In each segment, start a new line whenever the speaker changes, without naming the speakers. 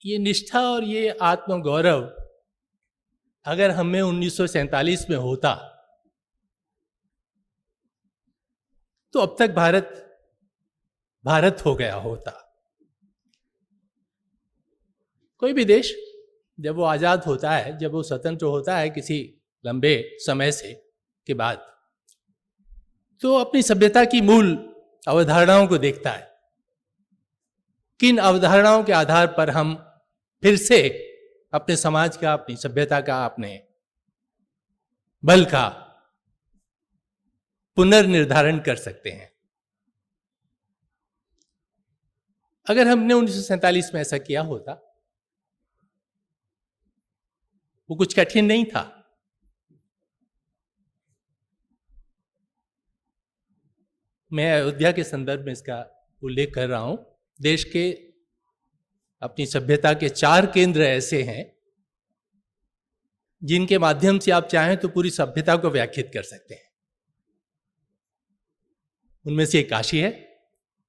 ये निष्ठा और ये आत्मगौरव अगर हमें 1947 में होता तो अब तक भारत हो गया होता। कोई भी देश जब वो आजाद होता है, जब वो स्वतंत्र होता है किसी लंबे समय से के बाद, तो अपनी सभ्यता की मूल अवधारणाओं को देखता है। किन अवधारणाओं के आधार पर हम फिर से अपने समाज का, अपनी सभ्यता का, अपने बल का पुनर्निर्धारण कर सकते हैं। अगर हमने 1947 में ऐसा किया होता, वो कुछ कठिन नहीं था। मैं अयोध्या के संदर्भ में इसका उल्लेख कर रहा हूं। देश के अपनी सभ्यता के 4 केंद्र ऐसे हैं जिनके माध्यम से आप चाहें तो पूरी सभ्यता को व्याख्यात कर सकते हैं। उनमें से एक काशी है,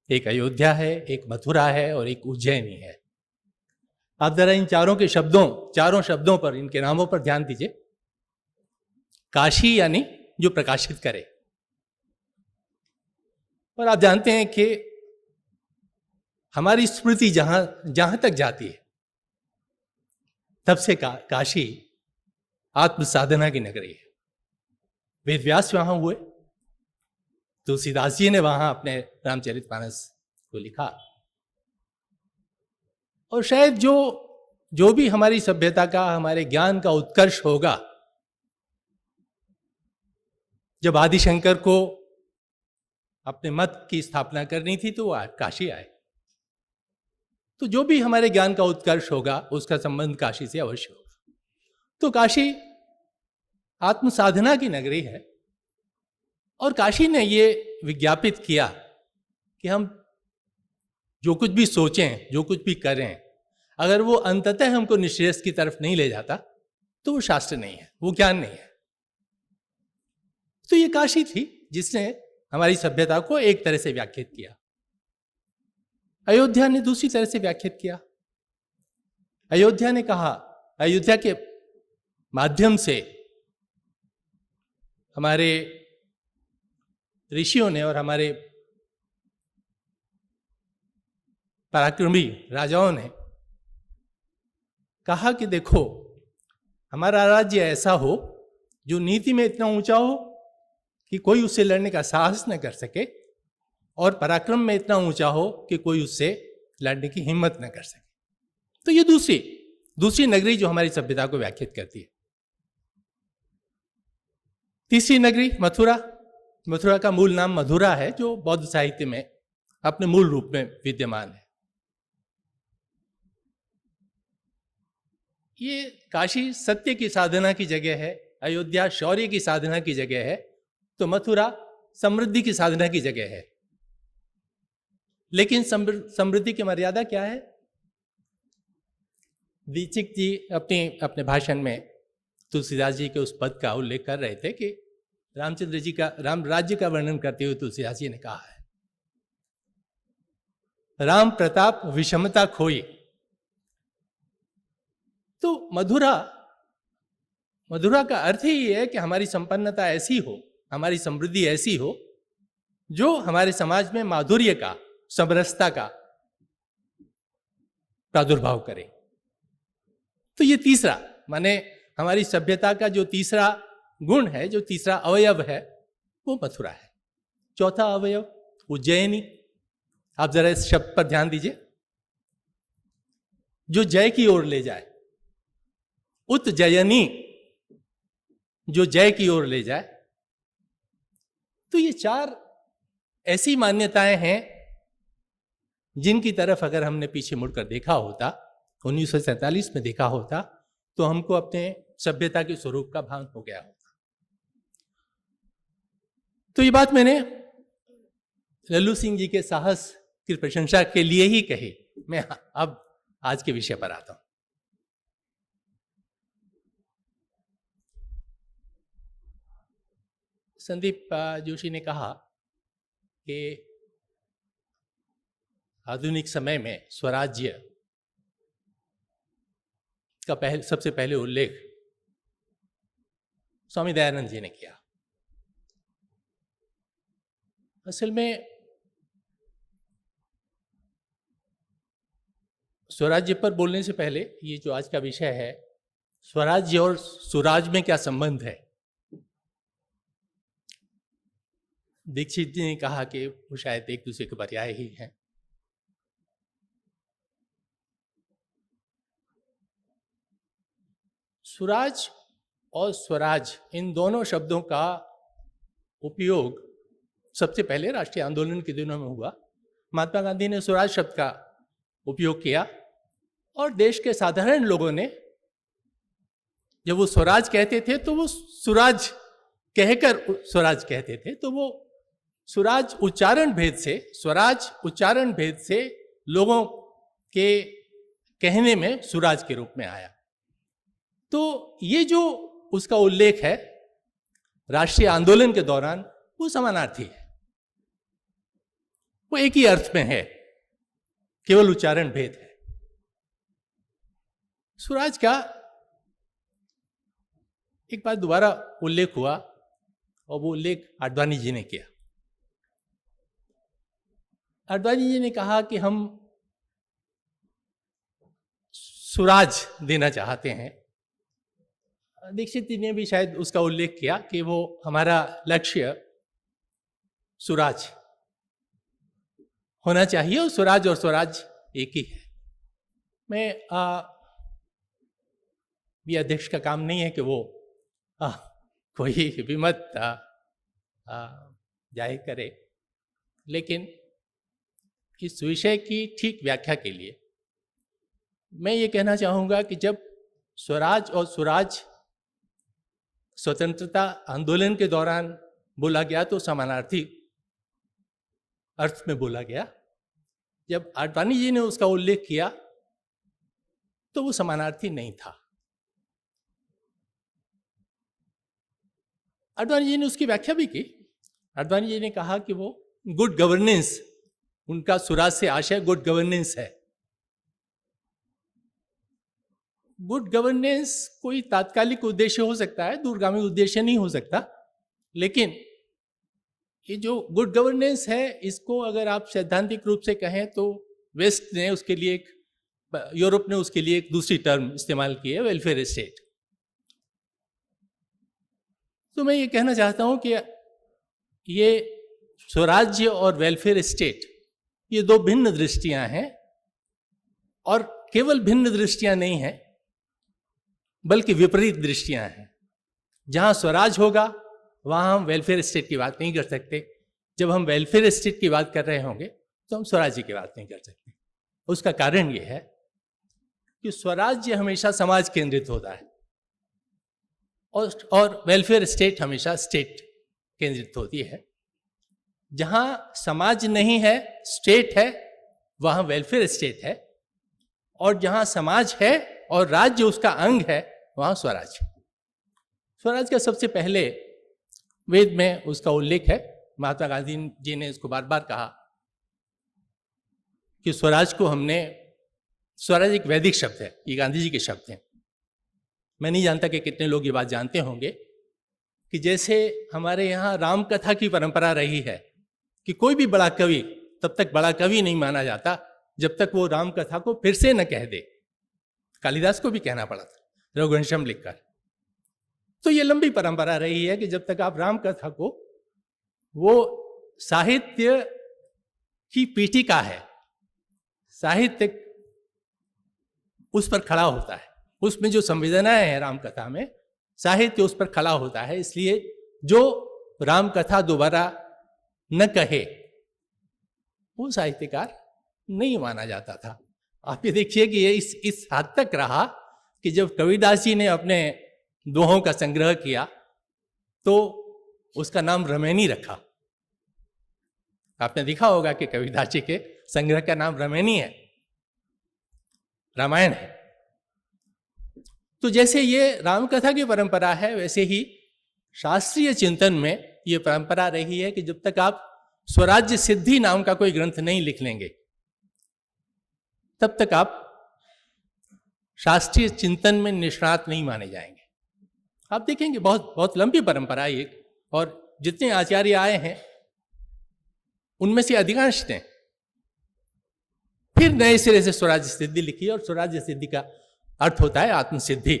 एक अयोध्या है, एक मथुरा है और एक उज्जैनी है। आप जरा इन चारों शब्दों पर, इनके नामों पर ध्यान दीजिए। काशी यानी जो प्रकाशित करे, और आप जानते हैं कि हमारी स्मृति जहां तक जाती है तब से काशी आत्म साधना की नगरी है। वेद व्यास वहां हुए, तुलसीदास जी ने वहां अपने रामचरितमानस को लिखा, और शायद जो भी हमारी सभ्यता का, हमारे ज्ञान का उत्कर्ष होगा, जब आदिशंकर को अपने मत की स्थापना करनी थी तो वो काशी आए। तो जो भी हमारे ज्ञान का उत्कर्ष होगा उसका संबंध काशी से अवश्य होगा। तो काशी आत्म साधना की नगरी है, और काशी ने ये विज्ञापित किया कि हम जो कुछ भी सोचें, जो कुछ भी करें, अगर वो अंततः हमको निश्रेयस की तरफ नहीं ले जाता तो वो शास्त्र नहीं है, वो ज्ञान नहीं है। तो ये काशी थी जिसने हमारी सभ्यता को एक तरह से व्याख्यात किया। अयोध्या ने दूसरी तरह से व्याख्यात किया। अयोध्या ने कहा, अयोध्या के माध्यम से हमारे ऋषियों ने और हमारे पराक्रमी राजाओं ने कहा कि देखो, हमारा राज्य ऐसा हो जो नीति में इतना ऊंचा हो कि कोई उससे लड़ने का साहस न कर सके, और पराक्रम में इतना ऊंचा हो कि कोई उससे लड़ने की हिम्मत न कर सके। तो ये दूसरी नगरी जो हमारी सभ्यता को व्याख्यात करती है। तीसरी नगरी मथुरा का मूल नाम मधुरा है, जो बौद्ध साहित्य में अपने मूल रूप में विद्यमान है। ये काशी सत्य की साधना की जगह है, अयोध्या शौर्य की साधना की जगह है, तो मथुरा समृद्धि की साधना की जगह है। लेकिन समृद्धि की मर्यादा क्या है? दीक्षित जी अपने भाषण में तुलसीदास जी के उस पद का उल्लेख कर रहे थे कि रामचंद्र जी का राम राज्य का वर्णन करते हुए तुलसीदास जी ने कहा है, राम प्रताप विषमता खोई। तो मधुरा का अर्थ ही है कि हमारी संपन्नता ऐसी हो, हमारी समृद्धि ऐसी हो जो हमारे समाज में माधुर्य का, समरसता का प्रादुर्भाव करे। तो ये तीसरा, माने हमारी सभ्यता का जो तीसरा गुण है, जो तीसरा अवयव है, वो मथुरा है। चौथा अवयव उज्जैनी। आप जरा इस शब्द पर ध्यान दीजिए, जो जय की ओर ले जाए, उज्जयनी, जो जय की ओर ले जाए। तो ये 4 ऐसी मान्यताएं हैं जिनकी तरफ अगर हमने पीछे मुड़कर देखा होता, 1947 में देखा होता, तो हमको अपने सभ्यता के स्वरूप का भान हो गया होता। तो ये बात मैंने लल्लू सिंह जी के साहस की प्रशंसा के लिए ही कही। मैं अब आज के विषय पर आता हूं। संदीप जोशी ने कहा कि आधुनिक समय में स्वराज्य का सबसे पहले उल्लेख स्वामी दयानंद जी ने किया। असल में स्वराज्य पर बोलने से पहले ये जो आज का विषय है, स्वराज्य और सुराज में क्या संबंध है, दीक्षित जी ने कहा कि वो शायद एक दूसरे के पर्याय ही हैं। सुराज और स्वराज इन दोनों शब्दों का उपयोग सबसे पहले राष्ट्रीय आंदोलन के दिनों में हुआ। महात्मा गांधी ने स्वराज शब्द का उपयोग किया और देश के साधारण लोगों ने जब वो स्वराज कहते थे तो वो सुराज कहकर स्वराज कहते थे, तो वो सुराज उच्चारण भेद से, स्वराज उच्चारण भेद से लोगों के कहने में सुराज के रूप में आया। तो ये जो उसका उल्लेख है राष्ट्रीय आंदोलन के दौरान, वो समानार्थी है, वो एक ही अर्थ में है, केवल उच्चारण भेद है। स्वराज का एक बार दोबारा उल्लेख हुआ और वो उल्लेख आडवाणी जी ने किया। आडवाणी जी ने कहा कि हम सुराज देना चाहते हैं। दीक्षित जी ने भी शायद उसका उल्लेख किया कि वो हमारा लक्ष्य सुराज होना चाहिए और सुराज और स्वराज एक ही है। मैं ये अध्यक्ष का काम नहीं है कि वो कोई विमत जाहिर करे, लेकिन इस विषय की ठीक व्याख्या के लिए मैं ये कहना चाहूँगा कि जब स्वराज और सुराज स्वतंत्रता आंदोलन के दौरान बोला गया तो समानार्थी अर्थ में बोला गया। जब आडवाणी जी ने उसका उल्लेख किया तो वो समानार्थी नहीं था। आडवाणी जी ने उसकी व्याख्या भी की। आडवाणी जी ने कहा कि वो गुड गवर्नेंस, उनका सुराज से आशय गुड गवर्नेंस है। गुड गवर्नेंस कोई तात्कालिक उद्देश्य हो सकता है, दूरगामी उद्देश्य नहीं हो सकता, लेकिन ये जो गुड गवर्नेंस है, इसको अगर आप सैद्धांतिक रूप से कहें तो वेस्ट ने उसके लिए यूरोप ने उसके लिए एक दूसरी टर्म इस्तेमाल की है, वेलफेयर स्टेट। तो मैं ये कहना चाहता हूं कि ये स्वराज्य और वेलफेयर स्टेट, ये दो भिन्न दृष्टियां हैं, और केवल भिन्न दृष्टियां नहीं हैं बल्कि विपरीत दृष्टियां हैं। जहां स्वराज होगा वहां हम वेलफेयर स्टेट की बात नहीं कर सकते। जब हम वेलफेयर स्टेट की बात कर रहे होंगे तो हम स्वराज्य की बात नहीं कर सकते। उसका कारण यह है कि स्वराज्य हमेशा समाज केंद्रित होता है और वेलफेयर स्टेट हमेशा स्टेट केंद्रित होती है। जहां समाज नहीं है, स्टेट है, वहां वेलफेयर स्टेट है, और जहां समाज है और राज्य उसका अंग है, वहां स्वराज। स्वराज का सबसे पहले वेद में उसका उल्लेख है। महात्मा गांधी जी ने इसको बार बार कहा कि स्वराज को हमने, स्वराज एक वैदिक शब्द है, ये गांधी जी के शब्द हैं। मैं नहीं जानता कि कितने लोग ये बात जानते होंगे कि जैसे हमारे यहाँ राम कथा की परंपरा रही है कि कोई भी बड़ा कवि तब तक बड़ा कवि नहीं माना जाता जब तक वो राम कथा को फिर से न कह दे। कालिदास को भी कहना पड़ा था रघुवंशम लिखकर। तो ये लंबी परंपरा रही है कि जब तक आप राम कथा को, वो साहित्य की पीठिका है, साहित्य उस पर खड़ा होता है, उसमें जो संवेदनाएं हैं राम कथा में, साहित्य उस पर खड़ा होता है। इसलिए जो राम कथा दोबारा न कहे वो साहित्यकार नहीं माना जाता था। आप ये देखिए कि ये इस हद तक रहा कि जब कबीरदास जी ने अपने दोहों का संग्रह किया तो उसका नाम रमैनी रखा। आपने देखा होगा कि कबीरदास जी के संग्रह का नाम रमैनी है, रामायण है। तो जैसे ये रामकथा की परंपरा है, वैसे ही शास्त्रीय चिंतन में ये परंपरा रही है कि जब तक आप स्वराज्य सिद्धि नाम का कोई ग्रंथ नहीं लिख लेंगे तब तक आप शास्त्रीय चिंतन में निष्णात नहीं माने जाएंगे। आप देखेंगे बहुत बहुत लंबी परंपरा है ये, और जितने आचार्य आए हैं उनमें से अधिकांश ने फिर नए सिरे से स्वराज्य सिद्धि लिखी, और स्वराज्य सिद्धि का अर्थ होता है आत्मसिद्धि।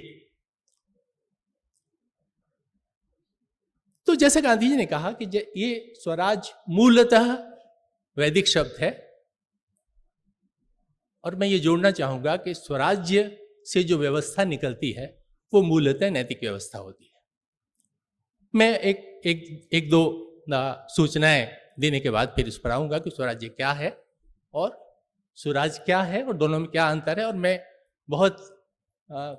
तो जैसे गांधी जी ने कहा कि ये स्वराज मूलतः वैदिक शब्द है, और मैं ये जोड़ना चाहूंगा कि स्वराज्य से जो व्यवस्था निकलती है वो मूलतः नैतिक व्यवस्था होती है। मैं एक दो सूचनाएं देने के बाद फिर इस पर आऊंगा कि स्वराज्य क्या है और स्वराज क्या है और दोनों में क्या अंतर है, और मैं बहुत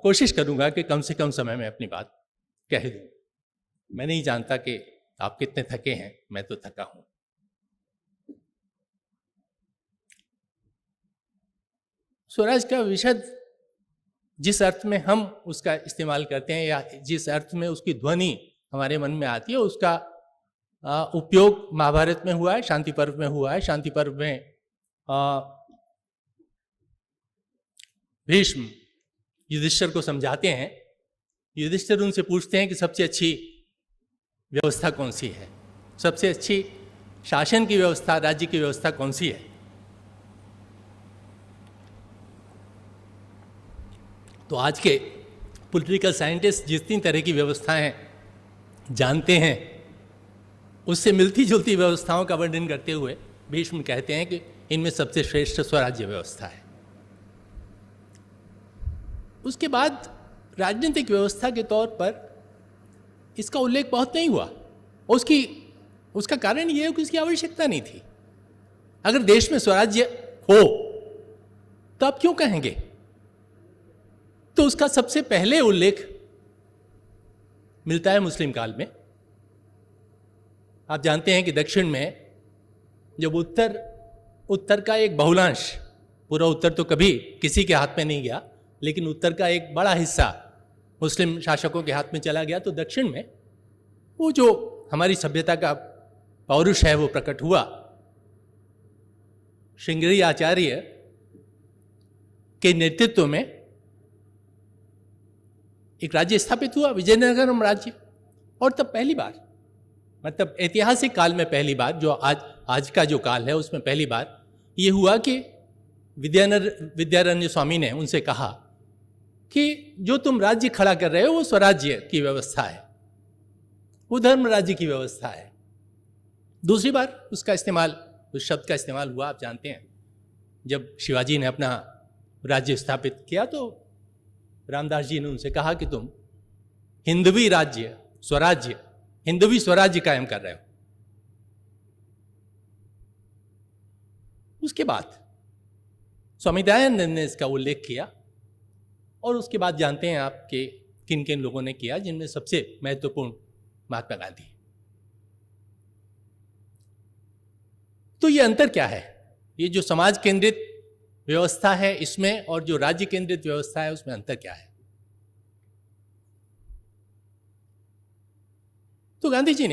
कोशिश करूंगा कि कम से कम समय में अपनी बात कह दूं। मैं नहीं जानता कि आप कितने थके हैं, मैं तो थका हूं। स्वराज का विशद जिस अर्थ में हम उसका इस्तेमाल करते हैं या जिस अर्थ में उसकी ध्वनि हमारे मन में आती है, उसका उपयोग महाभारत में हुआ है, शांति पर्व में हुआ है। शांति पर्व में भीष्म युधिष्ठिर को समझाते हैं। युधिष्ठिर उनसे पूछते हैं कि सबसे अच्छी व्यवस्था कौन सी है, सबसे अच्छी शासन की व्यवस्था, राज्य की व्यवस्था कौन सी है। तो आज के पॉलिटिकल साइंटिस्ट जितनी तरह की व्यवस्थाएं जानते हैं, उससे मिलती जुलती व्यवस्थाओं का वर्णन करते हुए भीष्म कहते हैं कि इनमें सबसे श्रेष्ठ स्वराज्य व्यवस्था है। उसके बाद राजनीतिक व्यवस्था के तौर पर इसका उल्लेख बहुत नहीं हुआ। उसका कारण यह है कि इसकी आवश्यकता नहीं थी। अगर देश में स्वराज्य हो तो आप क्यों कहेंगे? तो उसका सबसे पहले उल्लेख मिलता है मुस्लिम काल में। आप जानते हैं कि दक्षिण में जब उत्तर का एक बहुलांश, पूरा उत्तर तो कभी किसी के हाथ में नहीं गया, लेकिन उत्तर का एक बड़ा हिस्सा मुस्लिम शासकों के हाथ में चला गया, तो दक्षिण में वो जो हमारी सभ्यता का पौरुष है वो प्रकट हुआ। श्रृंगेरी आचार्य के नेतृत्व में एक राज्य स्थापित हुआ, विजयनगरम राज्य। और तब पहली बार, मतलब ऐतिहासिक काल में पहली बार, जो आज का जो काल है उसमें पहली बार ये हुआ कि विद्यारण्य स्वामी ने उनसे कहा कि जो तुम राज्य खड़ा कर रहे हो वो स्वराज्य की व्यवस्था है, वो धर्म राज्य की व्यवस्था है। दूसरी बार उसका इस्तेमाल, उस शब्द का इस्तेमाल हुआ। आप जानते हैं जब शिवाजी ने अपना राज्य स्थापित किया तो रामदास जी ने उनसे कहा कि तुम हिंदवी राज्य स्वराज्य, हिंदवी स्वराज्य कायम कर रहे हो। उसके बाद स्वामी दयानंद ने इसका उल्लेख किया, और उसके बाद जानते हैं आप कि किन किन लोगों ने किया, जिनमें सबसे महत्वपूर्ण महात्मा गांधी। तो ये अंतर क्या है? ये जो समाज केंद्रित व्यवस्था है इसमें और जो राज्य केंद्रित व्यवस्था है उसमें अंतर क्या है? तो गांधी जी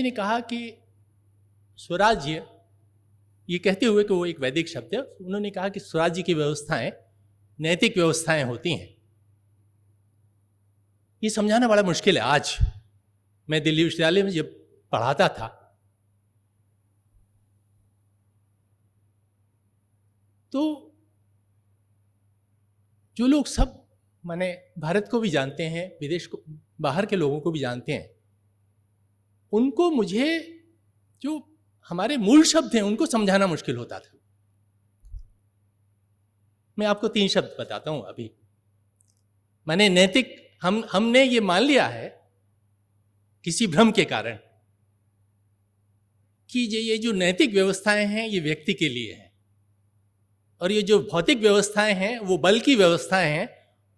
ने कहा कि स्वराज्य, ये कहते हुए कि वो एक वैदिक शब्द है, उन्होंने कहा कि स्वराज्य की व्यवस्थाएं नैतिक व्यवस्थाएं होती हैं। ये समझाना बड़ा मुश्किल है। आज मैं दिल्ली विश्वविद्यालय में जब पढ़ाता था तो जो लोग सब माने भारत को भी जानते हैं, विदेश को, बाहर के लोगों को भी जानते हैं, उनको मुझे जो हमारे मूल शब्द हैं उनको समझाना मुश्किल होता था। मैं आपको 3 शब्द बताता हूं अभी। माने नैतिक, हमने ये मान लिया है किसी भ्रम के कारण कि ये जो नैतिक व्यवस्थाएं हैं ये व्यक्ति के लिए हैं, और ये जो भौतिक व्यवस्थाएं हैं वो बल की व्यवस्थाएं हैं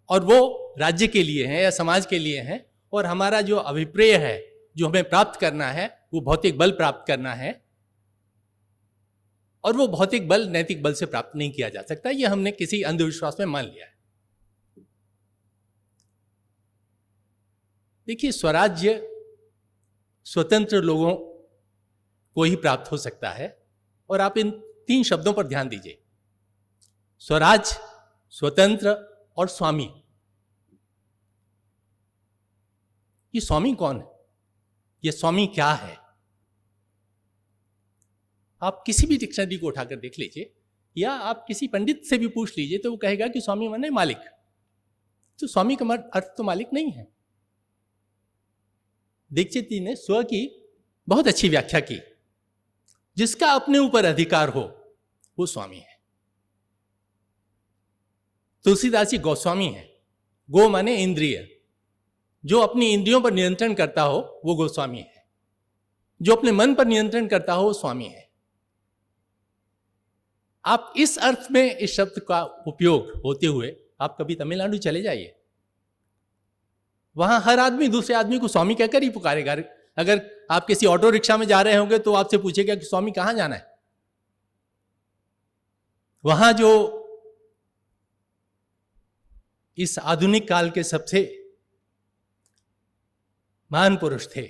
और वो राज्य के लिए हैं या समाज के लिए हैं, और हमारा जो अभिप्रेय है, जो हमें प्राप्त करना है, वो भौतिक बल प्राप्त करना है, और वो भौतिक बल नैतिक बल से प्राप्त नहीं किया जा सकता। ये हमने किसी अंधविश्वास में मान लिया है। देखिए, स्वराज्य स्वतंत्र लोगों को ही प्राप्त हो सकता है, और आप इन 3 शब्दों पर ध्यान दीजिए, स्वराज, स्वतंत्र और स्वामी। ये स्वामी कौन है? ये स्वामी क्या है? आप किसी भी डिक्शनरी को उठाकर देख लीजिए, या आप किसी पंडित से भी पूछ लीजिए तो वो कहेगा कि स्वामी माने मालिक। तो स्वामी का अर्थ तो मालिक नहीं है। दीक्षित जी ने स्व की बहुत अच्छी व्याख्या की, जिसका अपने ऊपर अधिकार हो वो स्वामी है। तुलसीदास जी गोस्वामी है। गो माने इंद्रिय, जो अपनी इंद्रियों पर नियंत्रण करता हो वो गोस्वामी है। जो अपने मन पर नियंत्रण करता हो वो स्वामी है। आप इस अर्थ में इस शब्द का उपयोग होते हुए आप कभी तमिलनाडु चले जाइए, वहां हर आदमी दूसरे आदमी को स्वामी कहकर ही पुकारेगा। अगर आप किसी ऑटो रिक्शा में जा रहे होंगे तो आपसे पूछेगा कि स्वामी कहां जाना है। वहां जो इस आधुनिक काल के सबसे महान पुरुष थे,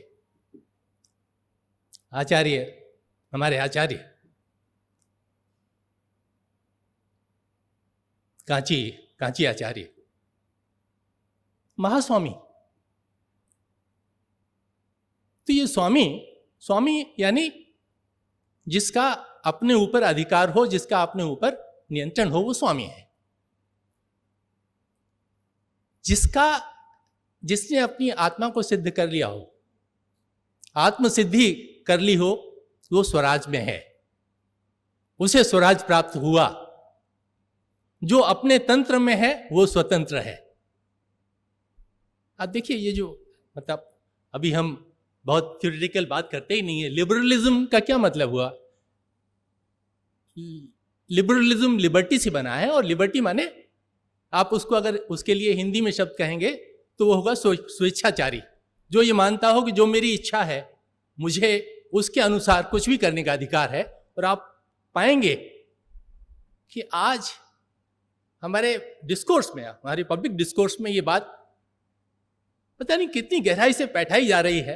आचार्य, हमारे आचार्य कांची आचार्य, महास्वामी। तो ये स्वामी यानी जिसका अपने ऊपर अधिकार हो, जिसका अपने ऊपर नियंत्रण हो, वो स्वामी है। जिसने अपनी आत्मा को सिद्ध कर लिया हो, आत्म सिद्धि कर ली हो, वो स्वराज में है, उसे स्वराज प्राप्त हुआ। जो अपने तंत्र में है वो स्वतंत्र है। आप देखिए, ये जो मतलब अभी हम बहुत थ्योरेटिकल बात करते ही नहीं है। लिबरलिज्म का क्या मतलब हुआ? लिबरलिज्म लिबर्टी से बना है, और लिबर्टी माने आप उसको अगर उसके लिए हिंदी में शब्द कहेंगे तो वो होगा स्वेच्छाचारी, जो ये मानता हो कि जो मेरी इच्छा है मुझे उसके अनुसार कुछ भी करने का अधिकार है। और आप पाएंगे कि आज हमारे डिस्कोर्स में, हमारे पब्लिक डिस्कोर्स में ये बात पता नहीं कितनी गहराई से बैठाई जा रही है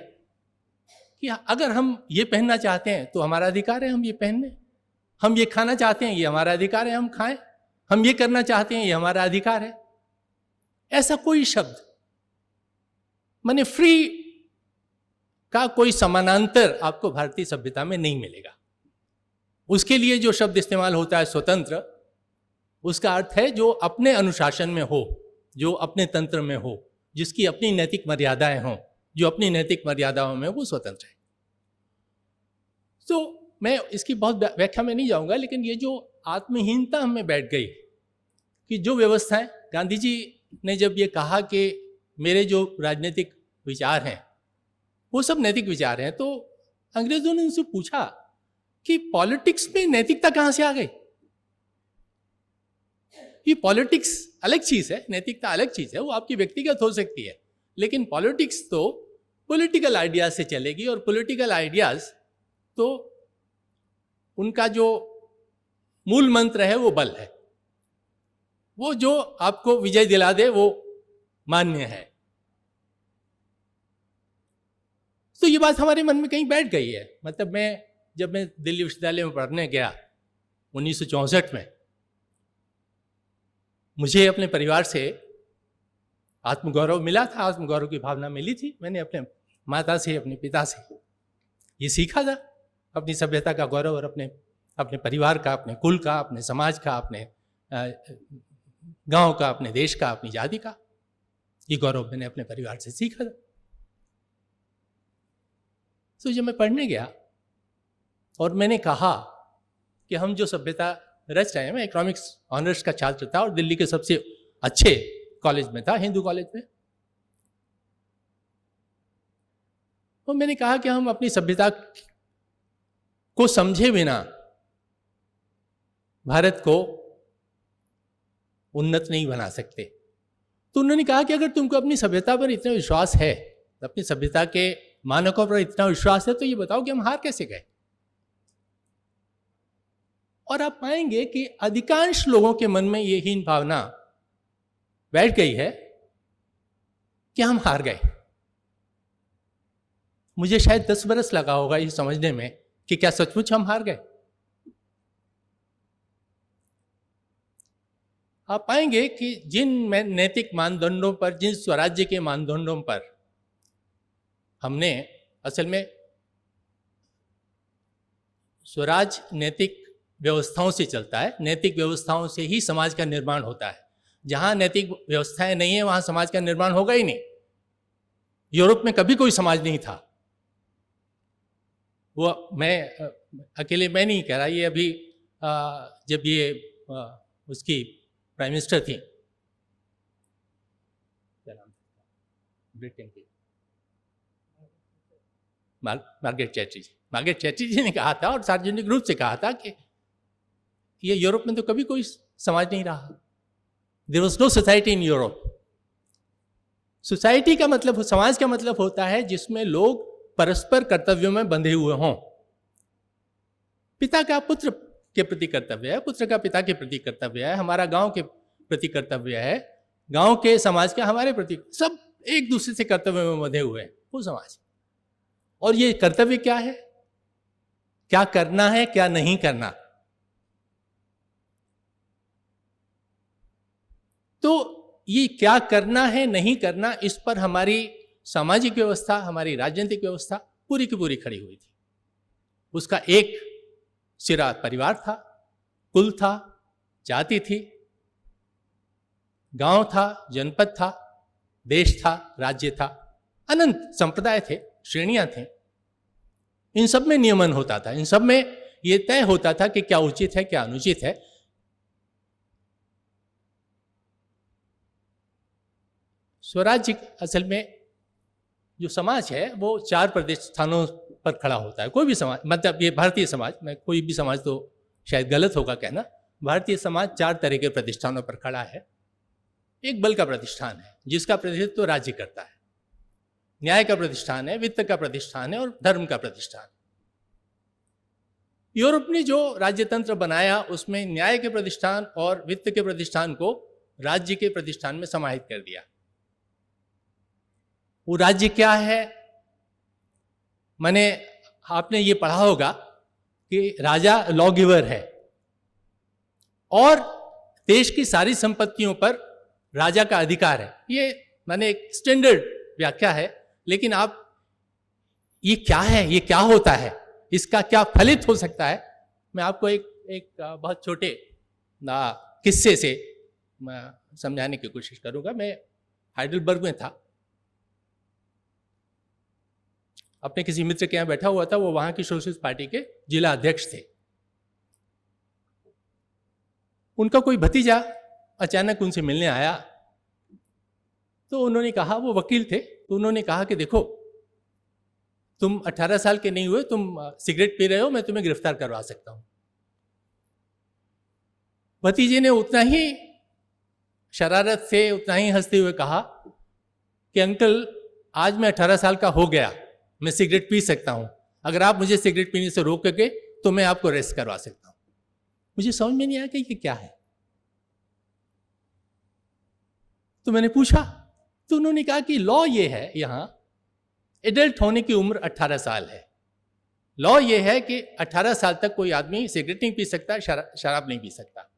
कि अगर हम ये पहनना चाहते हैं तो हमारा अधिकार है हम ये पहनने, हम ये खाना चाहते हैं ये हमारा अधिकार है हम खाएं, हम ये करना चाहते हैं ये हमारा अधिकार है। ऐसा कोई शब्द माने फ्री का कोई समानांतर आपको भारतीय सभ्यता में नहीं मिलेगा। उसके लिए जो शब्द इस्तेमाल होता है स्वतंत्र, उसका अर्थ है जो अपने अनुशासन में हो, जो अपने तंत्र में हो, जिसकी अपनी नैतिक मर्यादाएं हों, जो अपनी नैतिक मर्यादाओं में वो स्वतंत्र है। तो मैं इसकी बहुत व्याख्या में नहीं जाऊंगा, लेकिन ये जो आत्महीनता हमें बैठ गई कि जो व्यवस्थाएं, गांधी जी ने जब ये कहा कि मेरे जो राजनीतिक विचार हैं वो सब नैतिक विचार हैं, तो अंग्रेजों ने उनसे पूछा कि पॉलिटिक्स में नैतिकता कहां से आ गई? ये पॉलिटिक्स अलग चीज है, नैतिकता अलग चीज है, वो आपकी व्यक्तिगत हो सकती है, लेकिन पॉलिटिक्स तो पॉलिटिकल आइडियाज से चलेगी, और पॉलिटिकल आइडियाज तो उनका जो मूल मंत्र है वो बल है, वो जो आपको विजय दिला दे वो मान्य है। तो ये बात हमारे मन में कहीं बैठ गई है। मतलब जब मैं दिल्ली विश्वविद्यालय में पढ़ने गया 1964 में, मुझे अपने परिवार से आत्मगौरव मिला था, आत्मगौरव की भावना मिली थी। मैंने अपने माता से, अपने पिता से ये सीखा था, अपनी सभ्यता का गौरव, और अपने परिवार का, अपने कुल का, अपने समाज का, अपने गांव का, अपने देश का, अपनी जाति का, ये गौरव मैंने अपने परिवार से सीखा था। तो जब मैं पढ़ने गया और मैंने कहा कि हम जो सभ्यता रच रहे हैं, मैं इकोनॉमिक्स ऑनर्स का छात्र था और दिल्ली के सबसे अच्छे कॉलेज में था, हिंदू कॉलेज में, तो मैंने कहा कि हम अपनी सभ्यता को समझे बिना भारत को उन्नत नहीं बना सकते। तो उन्होंने कहा कि अगर तुमको अपनी सभ्यता पर इतना विश्वास है, अपनी सभ्यता के मानकों पर इतना विश्वास है, तो ये बताओ कि हम हार कैसे गए। और आप पाएंगे कि अधिकांश लोगों के मन में ये हीन भावना बैठ गई है कि हम हार गए। मुझे शायद 10 बरस लगा होगा ये समझने में कि क्या सचमुच हम हार गए। आप पाएंगे कि जिन नैतिक मानदंडों पर, जिन स्वराज्य के मानदंडों पर हमने, असल में स्वराज नैतिक व्यवस्थाओं से चलता है, नैतिक व्यवस्थाओं से ही समाज का निर्माण होता है। जहां नैतिक व्यवस्थाएं नहीं है वहां समाज का निर्माण होगा ही नहीं। यूरोप में कभी कोई समाज नहीं था। वो मैं अकेले मैं नहीं कह रहा, ये अभी जब ये उसकी प्राइम मिनिस्टर थी, क्या नाम था, ब्रिटेन की, मार्गरेट चैटर्जी ने कहा था और सार्वजनिक रूप से कहा था कि ये यूरोप में तो कभी कोई समाज नहीं रहा। There was no society in Europe. Society का मतलब, समाज का मतलब होता है जिसमें लोग परस्पर कर्तव्यों में बंधे हुए हों। पिता का पुत्र के प्रति कर्तव्य है, पुत्र का पिता के प्रति कर्तव्य है, हमारा गांव के प्रति कर्तव्य है, गांव के समाज का हमारे प्रति, सब एक दूसरे से कर्तव्य में बंधे हुए हैं, वो समाज। और ये कर्तव्य क्या है, क्या करना है, क्या नहीं करना। तो ये क्या करना है, नहीं करना, इस पर हमारी सामाजिक व्यवस्था, हमारी राजनीतिक व्यवस्था पूरी की पूरी खड़ी हुई थी। उसका एक सिरा परिवार था, कुल था, जाति थी, गांव था, जनपद था, देश था, राज्य था, अनंत संप्रदाय थे, श्रेणियां थीं। इन सब में नियमन होता था, इन सब में यह तय होता था कि क्या उचित है, क्या अनुचित है। स्वराज्य असल में जो समाज है वो 4 प्रतिष्ठानों पर खड़ा होता है। कोई भी समाज, मतलब ये भारतीय समाज, मैं कोई भी समाज तो शायद गलत होगा कहना, भारतीय समाज 4 तरह के प्रतिष्ठानों पर खड़ा है। एक बल का प्रतिष्ठान है जिसका प्रतिनिधित्व तो राज्य करता है, न्याय का प्रतिष्ठान है, वित्त का प्रतिष्ठान है और धर्म का प्रतिष्ठान। यूरोप ने जो राज्यतंत्र बनाया उसमें न्याय के प्रतिष्ठान और वित्त के प्रतिष्ठान को राज्य के प्रतिष्ठान में समाहित कर दिया। वो राज्य क्या है, माने आपने ये पढ़ा होगा कि राजा लॉ गिवर है और देश की सारी संपत्तियों पर राजा का अधिकार है। ये माने एक स्टैंडर्ड व्याख्या है, लेकिन आप ये क्या है, ये क्या होता है, इसका क्या फलित हो सकता है, मैं आपको एक बहुत छोटे किस्से से समझाने की कोशिश करूंगा। मैं हाइडेलबर्ग में था, अपने किसी मित्र के यहाँ बैठा हुआ था, वो वहां की सोशलिस्ट पार्टी के जिला अध्यक्ष थे। उनका कोई भतीजा अचानक उनसे मिलने आया, तो उन्होंने कहा, वो वकील थे, तो उन्होंने कहा कि देखो तुम 18 साल के नहीं हुए, तुम सिगरेट पी रहे हो, मैं तुम्हें गिरफ्तार करवा सकता हूं। भतीजे ने उतना ही शरारत से, उतना ही हंसते हुए कहा कि अंकल आज मैं 18 साल का हो गया, मैं सिगरेट पी सकता हूं, अगर आप मुझे सिगरेट पीने से रोक के तो मैं आपको अरेस्ट करवा सकता हूं। मुझे समझ में नहीं आया कि ये क्या है, तो मैंने पूछा, तो उन्होंने कहा कि लॉ ये है, यहां एडल्ट होने की उम्र 18 साल है। लॉ ये है कि 18 साल तक कोई आदमी सिगरेट नहीं पी सकता, शराब नहीं पी सकता,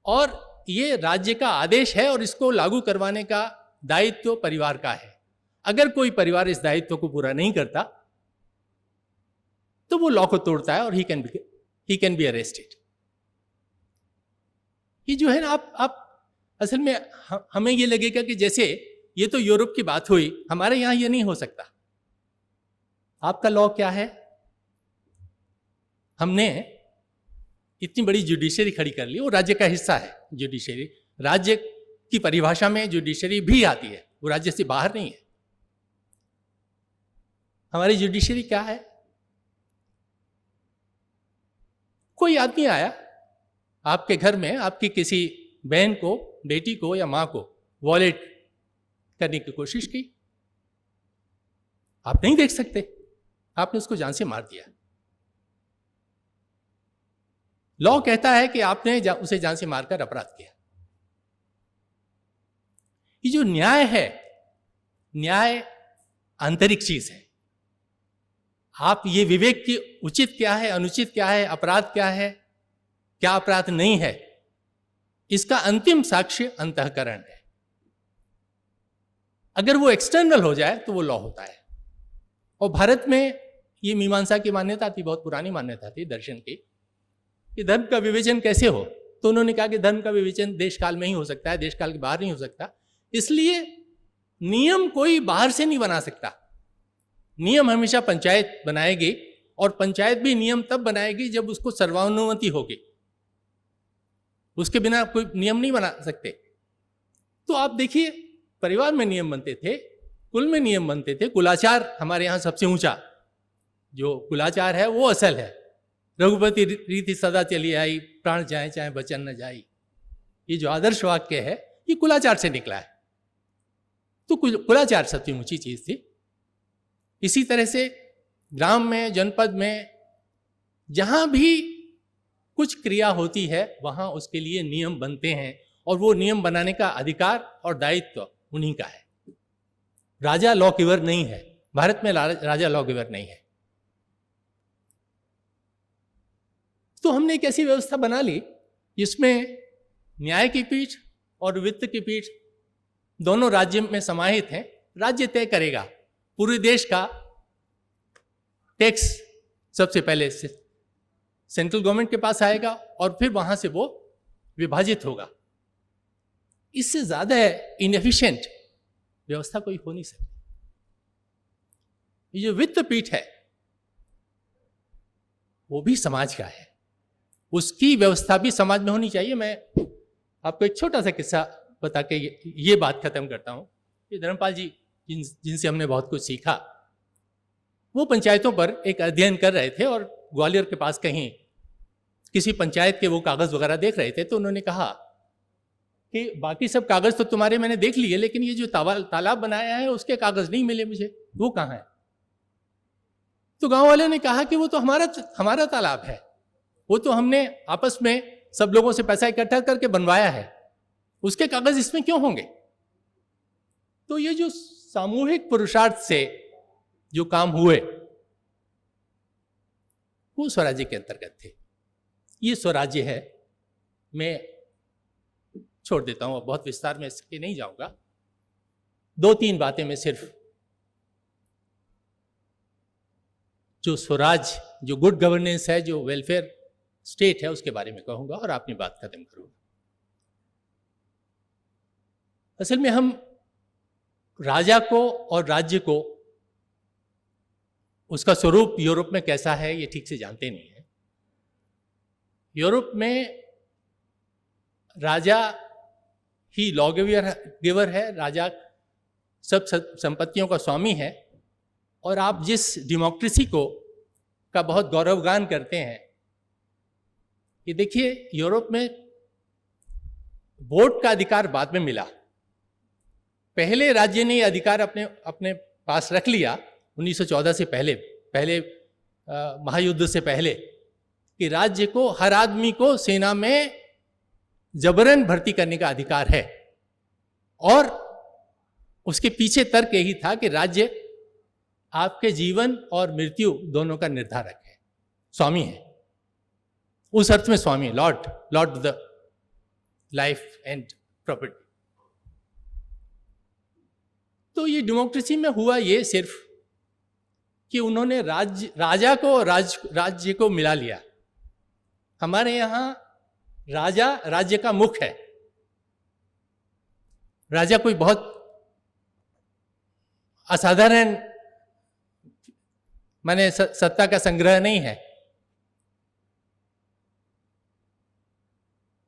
और ये राज्य का आदेश है और इसको लागू करवाने का दायित्व परिवार का है। अगर कोई परिवार इस दायित्व को पूरा नहीं करता तो वो लॉ को तोड़ता है और ही कैन बी अरेस्टेड। ये जो है ना, आप असल में हमें ये लगेगा कि जैसे ये तो यूरोप की बात हुई, हमारे यहां ये नहीं हो सकता। आपका लॉ क्या है, हमने इतनी बड़ी जुडिशरी खड़ी कर ली, वो राज्य का हिस्सा है। जुडिशरी राज्य की परिभाषा में जुडिशरी भी आती है, वो राज्य से बाहर नहीं है। हमारी जुडिशरी क्या है, कोई आदमी आया आपके घर में, आपकी किसी बहन को, बेटी को या मां को वॉलेट करने की कोशिश की, आप नहीं देख सकते, आपने उसको जान से मार दिया। लॉ कहता है कि आपने उसे जान से मारकर अपराध किया। ये जो न्याय है, न्याय आंतरिक चीज है। आप ये विवेक की उचित क्या है, अनुचित क्या है, अपराध क्या है, क्या अपराध नहीं है, इसका अंतिम साक्ष्य अंतःकरण है। अगर वो एक्सटर्नल हो जाए तो वो लॉ होता है। और भारत में ये मीमांसा की मान्यता थी, बहुत पुरानी मान्यता थी दर्शन की, कि धर्म का विवेचन कैसे हो। तो उन्होंने कहा कि धर्म का विवेचन देश काल में ही हो सकता है, देश काल के बाहर नहीं हो सकता। इसलिए नियम कोई बाहर से नहीं बना सकता, नियम हमेशा पंचायत बनाएगी, और पंचायत भी नियम तब बनाएगी जब उसको सर्वानुमति होगी, उसके बिना कोई नियम नहीं बना सकते। तो आप देखिए, परिवार में नियम बनते थे, कुल में नियम बनते थे। कुलाचार हमारे यहाँ सबसे ऊंचा जो कुलाचार है वो असल है। रघुपति रीति सदा चली आई, प्राण जाए चाहे वचन न जाई, ये जो आदर्श वाक्य है ये कुलाचार से निकला है। तो कुलाचार सबसे ऊंची चीज थी। इसी तरह से ग्राम में, जनपद में, जहां भी कुछ क्रिया होती है वहां उसके लिए नियम बनते हैं, और वो नियम बनाने का अधिकार और दायित्व उन्हीं का है। राजा लॉ गिवर नहीं है, भारत में राजा लॉ गिवर नहीं है। तो हमने एक ऐसी व्यवस्था बना ली जिसमें न्याय की पीठ और वित्त की पीठ दोनों राज्य में समाहित हैं। राज्य तय करेगा, पूरे देश का टैक्स सबसे पहले सेंट्रल गवर्नमेंट के पास आएगा और फिर वहां से वो विभाजित होगा। इससे ज्यादा इनएफिशिएंट व्यवस्था कोई हो नहीं सकती। ये जो वित्त पीठ है वो भी समाज का है, उसकी व्यवस्था भी समाज में होनी चाहिए। मैं आपको एक छोटा सा किस्सा बता के ये बात खत्म करता हूं। ये धर्मपाल जी जिनसे हमने बहुत कुछ सीखा, वो पंचायतों पर एक अध्ययन कर रहे थे और ग्वालियर के पास कहीं किसी पंचायत के वो कागज वगैरह देख रहे थे। तो उन्होंने कहा कि बाकी सब कागज तो तुम्हारे मैंने देख लिए, लेकिन ये जो तालाब बनाया है उसके कागज नहीं मिले मुझे, वो कहाँ है? तो गांव वाले ने कहा कि वो तो हमारा तालाब है, वो तो हमने आपस में सब लोगों से पैसा इकट्ठा करके बनवाया है, उसके कागज इसमें क्यों होंगे? तो ये जो सामूहिक पुरुषार्थ से जो काम हुए वो स्वराज्य के अंतर्गत थे। ये स्वराज्य है। मैं छोड़ देता हूं, बहुत विस्तार में इसके नहीं जाऊंगा। 2-3 बातें मैं सिर्फ जो स्वराज, जो गुड गवर्नेंस है, जो वेलफेयर स्टेट है, उसके बारे में कहूंगा और अपनी बात खत्म करूंगा। असल में हम राजा को और राज्य को, उसका स्वरूप यूरोप में कैसा है ये ठीक से जानते नहीं है। यूरोप में राजा ही लॉ गिवर है, राजा सब संपत्तियों का स्वामी है। और आप जिस डेमोक्रेसी को का बहुत गौरवगान करते हैं, ये देखिए यूरोप में वोट का अधिकार बाद में मिला। पहले राज्य ने अधिकार अपने पास रख लिया 1914 से पहले महायुद्ध से पहले, कि राज्य को, हर आदमी को सेना में जबरन भर्ती करने का अधिकार है। और उसके पीछे तर्क यही था कि राज्य आपके जीवन और मृत्यु दोनों का निर्धारक है, स्वामी है, उस अर्थ में स्वामी, lord of the life and property. तो ये डेमोक्रेसी में हुआ ये सिर्फ कि उन्होंने राजा को राज्य को मिला लिया। हमारे यहां राजा राज्य का मुख है। राजा कोई बहुत असाधारण माने सत्ता का संग्रह नहीं है।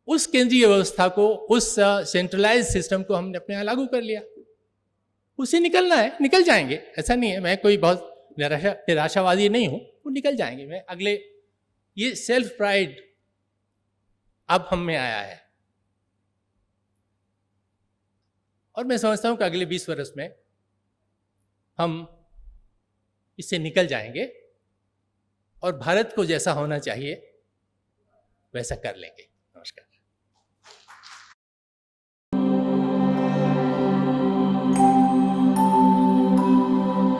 उस केंद्रीय व्यवस्था को, उस सेंट्रलाइज सिस्टम को हमने अपने यहां लागू कर लिया। उसे निकलना है, निकल जाएंगे, ऐसा नहीं है। मैं कोई बहुत निराशावादी नहीं हूं, वो निकल जाएंगे। मैं अगले, ये सेल्फ प्राइड अब हम में आया है, और मैं समझता हूं कि अगले 20 वर्ष में हम इससे निकल जाएंगे और भारत को जैसा होना चाहिए वैसा कर लेंगे।